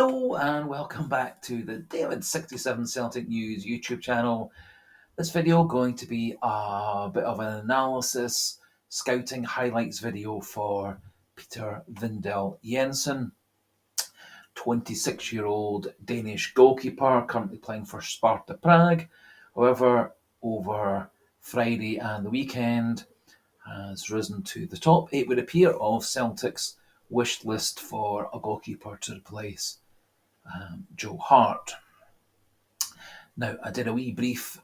Hello and welcome back to the David67 Celtic News YouTube channel. This video going to be a bit of an analysis, scouting highlights video for Peter Vindahl Jensen, 26-year-old Danish goalkeeper currently playing for Sparta Prague. However, over Friday and the weekend has risen to the top, it would appear, of Celtic's wish list for a goalkeeper to replace Joe Hart. Now, I did a wee brief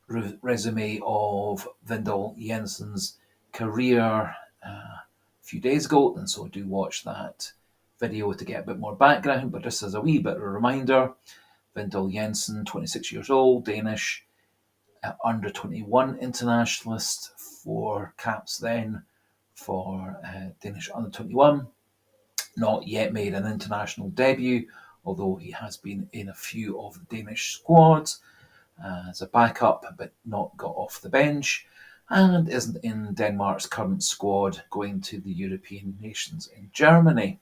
resume of Vindahl Jensen's career a few days ago, and so do watch that video to get a bit more background. But just as a wee bit of a reminder, Vindahl Jensen, 26 years old, Danish, under 21 internationalist, 4 caps then for Danish under 21. Not yet made an international debut, although he has been in a few of the Danish squads as a backup, but not got off the bench, and isn't in Denmark's current squad going to the European nations in Germany.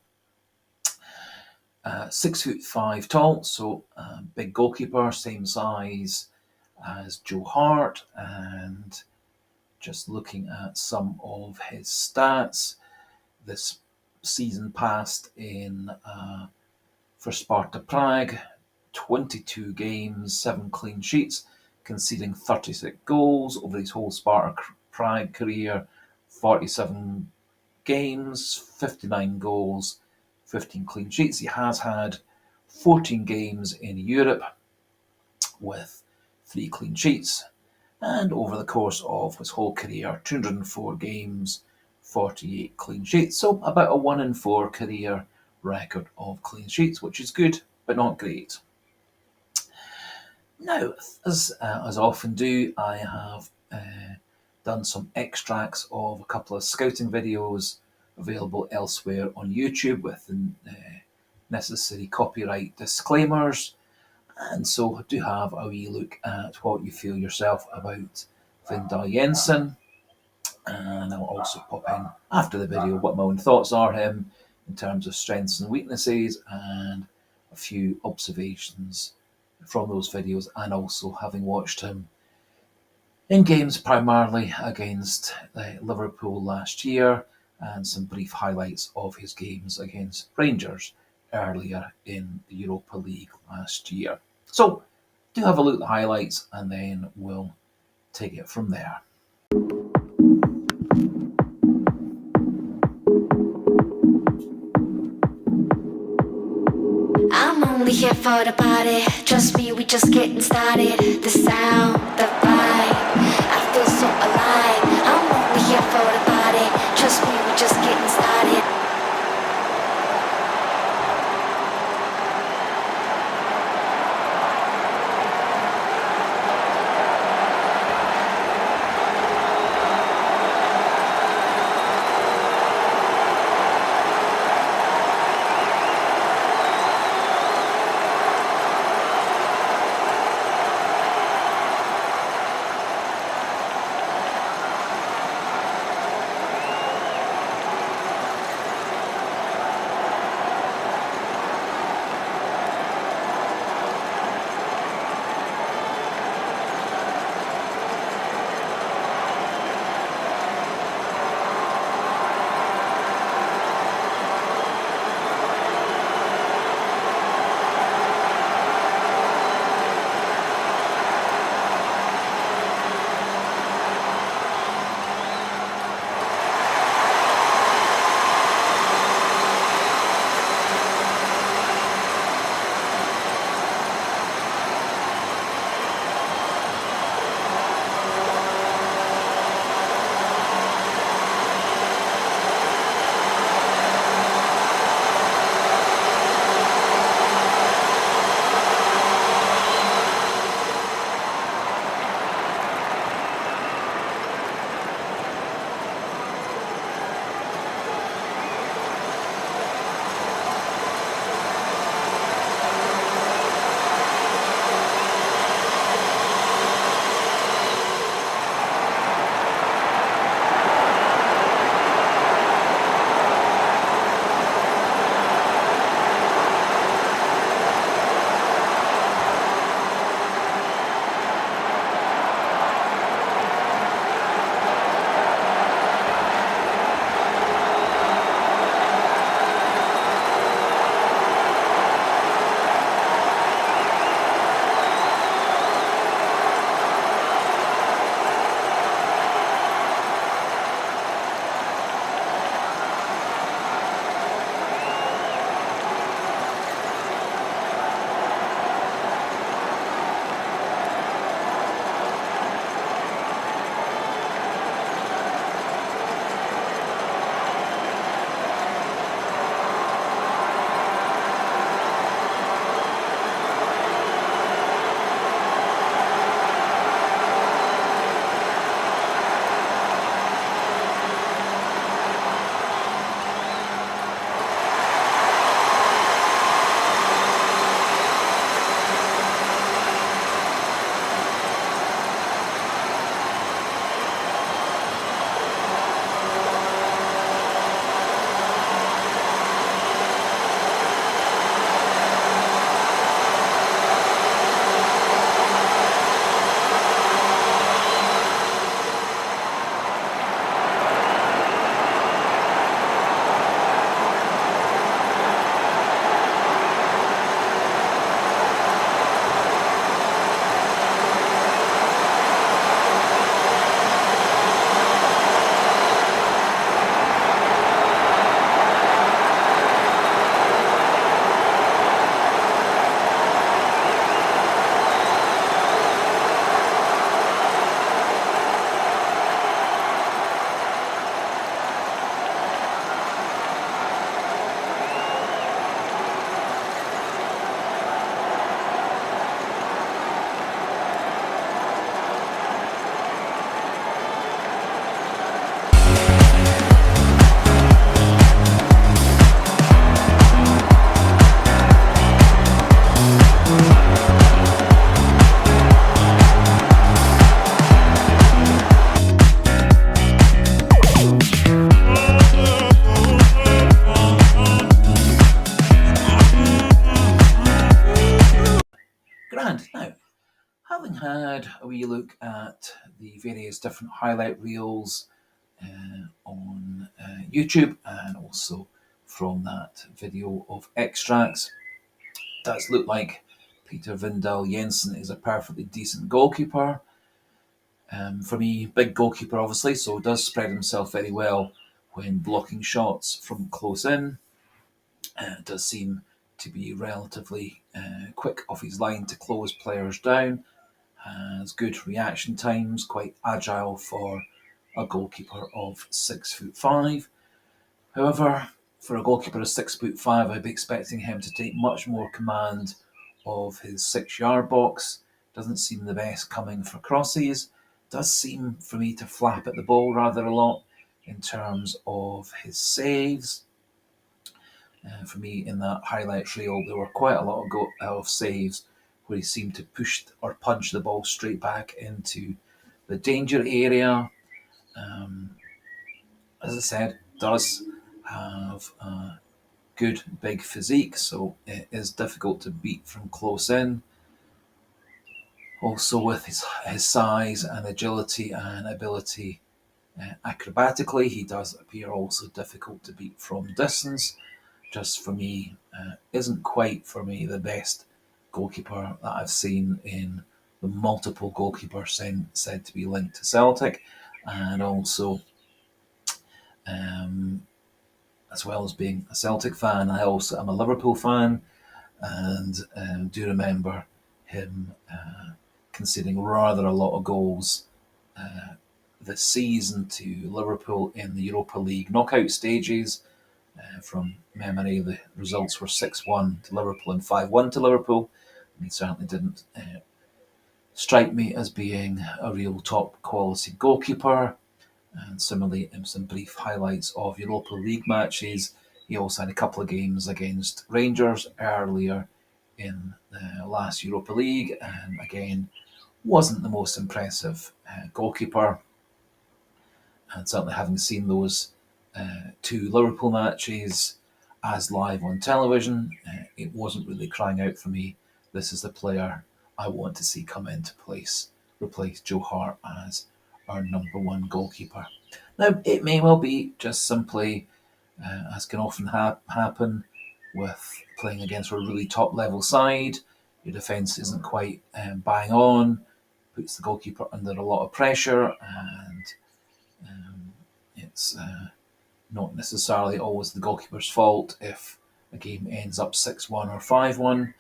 6'5" tall, so big goalkeeper, same size as Joe Hart. And just looking at some of his stats, this season past in for Sparta Prague, 22 games, 7 clean sheets, conceding 36 goals over his whole Sparta Prague career. 47 games, 59 goals, 15 clean sheets. He has had 14 games in Europe with 3 clean sheets, and over the course of his whole career, 204 games, 48 clean sheets. So about a 1 in 4 career record of clean sheets, which is good, but not great. Now, as I often do, I have done some extracts of a couple of scouting videos available elsewhere on YouTube with the necessary copyright disclaimers. And so I do have a wee look at what you feel yourself about Vindahl Jensen. And I'll also pop in after the video what my own thoughts are him in terms of strengths and weaknesses, and a few observations from those videos, and also having watched him in games primarily against Liverpool last year, and some brief highlights of his games against Rangers earlier in the Europa League last year. So do have a look at the highlights and then we'll take it from there. I'm only here for the party. Trust me, we just getting started. The sound, the vibe, I feel so alive. I'm only here for the party. Trust me, we just getting started. had a wee look at the various different highlight reels on YouTube, and also from that video of extracts, it does look like Peter Vindahl Jensen is a perfectly decent goalkeeper. For me, big goalkeeper obviously, so does spread himself very well when blocking shots from close in. Does seem to be relatively quick off his line to close players down. Has good reaction times, quite agile for a goalkeeper of 6'5". However, for a goalkeeper of 6'5", I'd be expecting him to take much more command of his 6-yard box. Doesn't seem the best coming for crosses. Does seem for me to flap at the ball rather a lot in terms of his saves. For me, in that highlight reel, there were quite a lot of saves where he seemed to push or punch the ball straight back into the danger area. As I said, does have a good big physique, so it is difficult to beat from close in. Also, with his size and agility and ability acrobatically, he does appear also difficult to beat from distance. Just for me, isn't quite for me the best goalkeeper that I've seen in the multiple goalkeepers said to be linked to Celtic, and also as well as being a Celtic fan, I also am a Liverpool fan, and do remember him conceding rather a lot of goals this season to Liverpool in the Europa League knockout stages. From memory, the results were 6-1 to Liverpool and 5-1 to Liverpool. He certainly didn't strike me as being a real top quality goalkeeper. And similarly, in some brief highlights of Europa League matches, he also had a couple of games against Rangers earlier in the last Europa League, and again, wasn't the most impressive goalkeeper. And certainly having seen those two Liverpool matches as live on television, it wasn't really crying out for me, this is the player I want to see come into replace Joe Hart as our number one goalkeeper. Now, it may well be just simply, as can often happen with playing against a really top level side, your defence isn't quite bang on, puts the goalkeeper under a lot of pressure, and it's not necessarily always the goalkeeper's fault if a game ends up 6-1 or 5-1,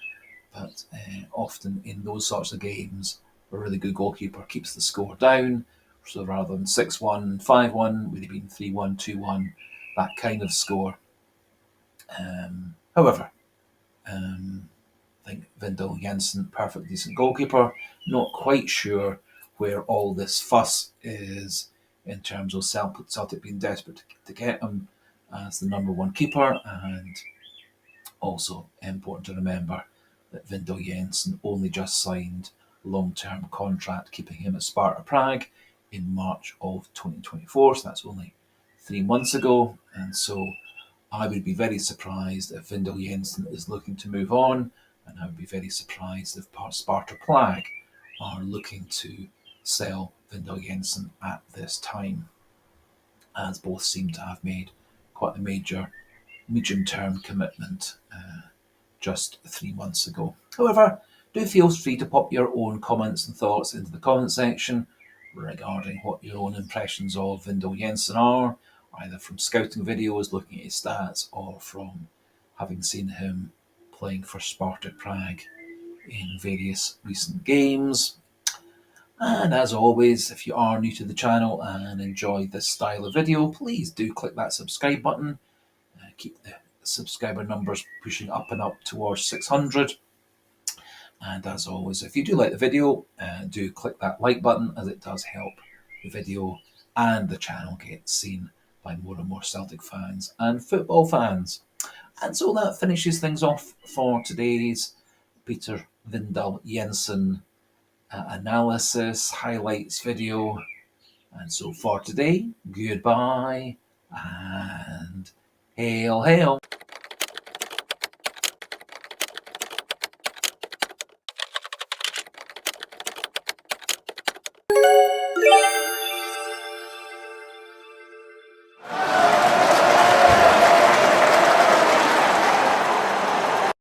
but often in those sorts of games, a really good goalkeeper keeps the score down. So rather than 6-1, 5-1, would have been 3-1, 2-1, that kind of score. However, I think Vindahl Jensen, perfect decent goalkeeper. Not quite sure where all this fuss is in terms of Celtic being desperate to get him as the number one keeper, and also important to remember that Vindahl Jensen only just signed a long-term contract keeping him at Sparta Prague in March of 2024, so that's only 3 months ago, and so I would be very surprised if Vindahl Jensen is looking to move on, and I would be very surprised if Sparta Prague are looking to sell Vindahl Jensen at this time, as both seem to have made quite a major medium-term commitment just 3 months ago. However, do feel free to pop your own comments and thoughts into the comment section regarding what your own impressions of Vindahl Jensen are, either from scouting videos, looking at his stats, or from having seen him playing for Sparta Prague in various recent games. And as always, if you are new to the channel and enjoy this style of video, please do click that subscribe button. Keep the subscriber numbers pushing up and up towards 600. And as always, if you do like the video, do click that like button, as it does help the video and the channel get seen by more and more Celtic fans and football fans. And so that finishes things off for today's Peter Vindahl Jensen analysis highlights video. And so for today, goodbye and hail, hail.